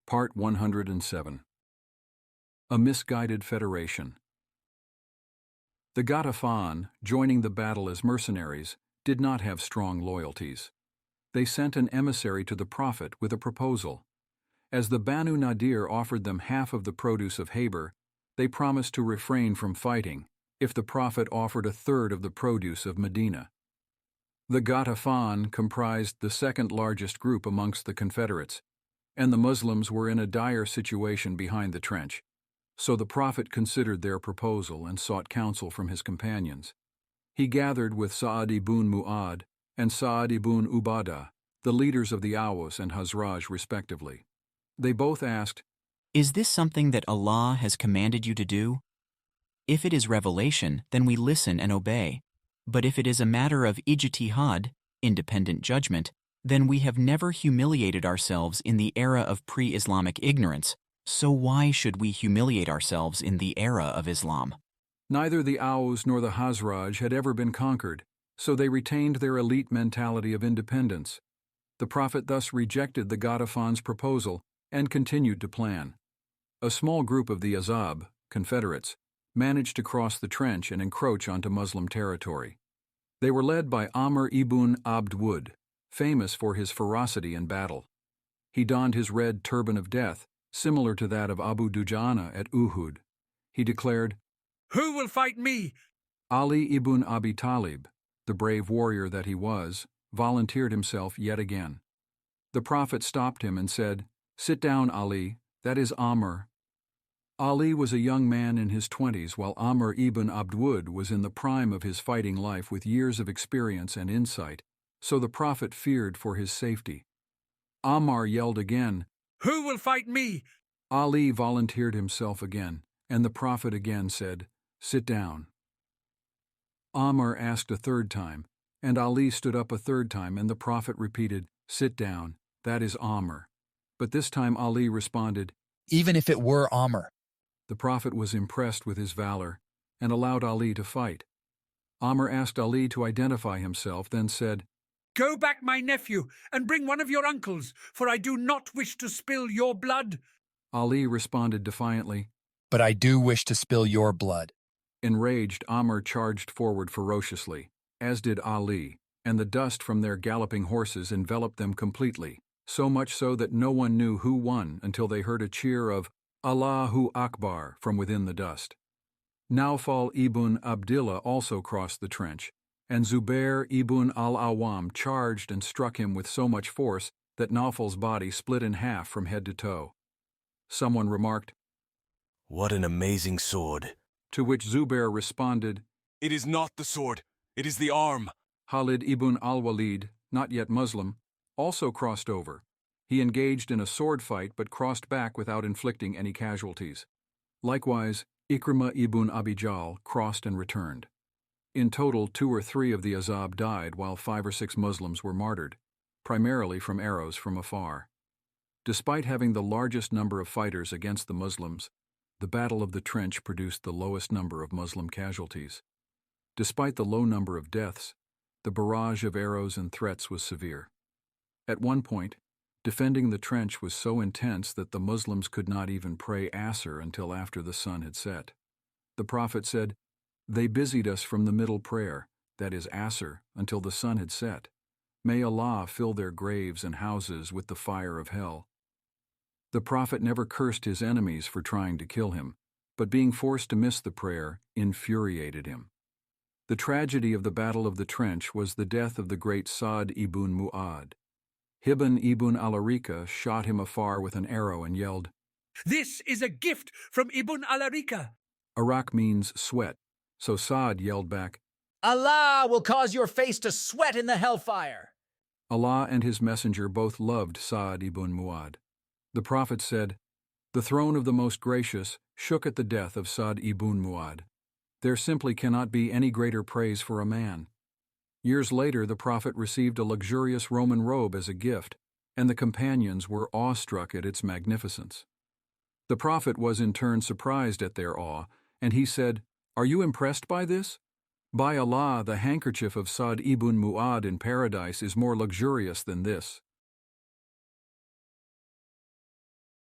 Part 107. A Misguided Federation. The Ghatafan, joining the battle as mercenaries, did not have strong loyalties. They sent an emissary to the Prophet with a proposal. As the Banu Nadir offered them half of the produce of Haber, they promised to refrain from fighting if the Prophet offered a third of the produce of Medina. The Ghatafan comprised the second largest group amongst the Confederates, and the Muslims were in a dire situation behind the trench, so the Prophet considered their proposal and sought counsel from his companions. He gathered with Sa'ad ibn Mu'ad and Sa'ad ibn Ubadah, the leaders of the Aws and Hazraj respectively. They both asked, "Is this something that Allah has commanded you to do? If it is revelation, then we listen and obey. But if it is a matter of ijtihad, independent judgment, then we have never humiliated ourselves in the era of pre-Islamic ignorance, so why should we humiliate ourselves in the era of Islam?" Neither the Aws nor the Hazraj had ever been conquered, so they retained their elite mentality of independence. The Prophet thus rejected the Ghatafan's proposal and continued to plan. A small group of the Azab, Confederates, managed to cross the trench and encroach onto Muslim territory. They were led by Amr ibn Abd Wud, famous for his ferocity in battle. He donned his red turban of death, similar to that of Abu Dujana at Uhud. He declared, "Who will fight me?" Ali ibn Abi Talib, the brave warrior that he was, volunteered himself yet again. The Prophet stopped him and said, "Sit down, Ali, that is Amr." Ali was a young man in his 20s, while Amr ibn Abdwud was in the prime of his fighting life with years of experience and insight, so the Prophet feared for his safety. Ammar yelled again, "Who will fight me?" Ali volunteered himself again, and the Prophet again said, "Sit down." Ammar asked a third time, and Ali stood up a third time, and the Prophet repeated, "Sit down, that is Ammar." But this time Ali responded, "Even if it were Amr." The Prophet was impressed with his valor and allowed Ali to fight. Ammar asked Ali to identify himself, then said, "Go back, my nephew, and bring one of your uncles, for I do not wish to spill your blood." Ali responded defiantly, "But I do wish to spill your blood." Enraged, Ammar charged forward ferociously, as did Ali, and the dust from their galloping horses enveloped them completely, so much so that no one knew who won until they heard a cheer of Allahu Akbar from within the dust. Nawfal ibn Abdillah also crossed the trench, and Zubair ibn al-Awwam charged and struck him with so much force that Nawfal's body split in half from head to toe. Someone remarked, "What an amazing sword." To which Zubair responded, "It is not the sword, it is the arm." Khalid ibn al-Walid, not yet Muslim, also crossed over. He engaged in a sword fight but crossed back without inflicting any casualties. Likewise, Ikrimah ibn Abi Jahl crossed and returned. In total, 2 or 3 of the Azab died, while 5 or 6 Muslims were martyred, primarily from arrows from afar. Despite having the largest number of fighters against the Muslims, the Battle of the Trench produced the lowest number of Muslim casualties. Despite the low number of deaths, the barrage of arrows and threats was severe. At one point, defending the trench was so intense that the Muslims could not even pray Asr until after the sun had set. The Prophet said, "They busied us from the middle prayer, that is Asr, until the sun had set. May Allah fill their graves and houses with the fire of hell." The Prophet never cursed his enemies for trying to kill him, but being forced to miss the prayer infuriated him. The tragedy of the Battle of the Trench was the death of the great Sa'd ibn Mu'ad. Hibban ibn al-Arika shot him afar with an arrow and yelled, "This is a gift from Ibn al-Arika." Arak means sweat, so Sa'd yelled back, "Allah will cause your face to sweat in the hellfire." Allah and his messenger both loved Sa'd ibn Mu'ad. The Prophet said, "The throne of the Most Gracious shook at the death of Sa'd ibn Mu'ad. There simply cannot be any greater praise for a man." Years later, the Prophet received a luxurious Roman robe as a gift, and the companions were awestruck at its magnificence. The Prophet was in turn surprised at their awe, and he said, "Are you impressed by this? By Allah, the handkerchief of Sa'd ibn Mu'ad in paradise is more luxurious than this."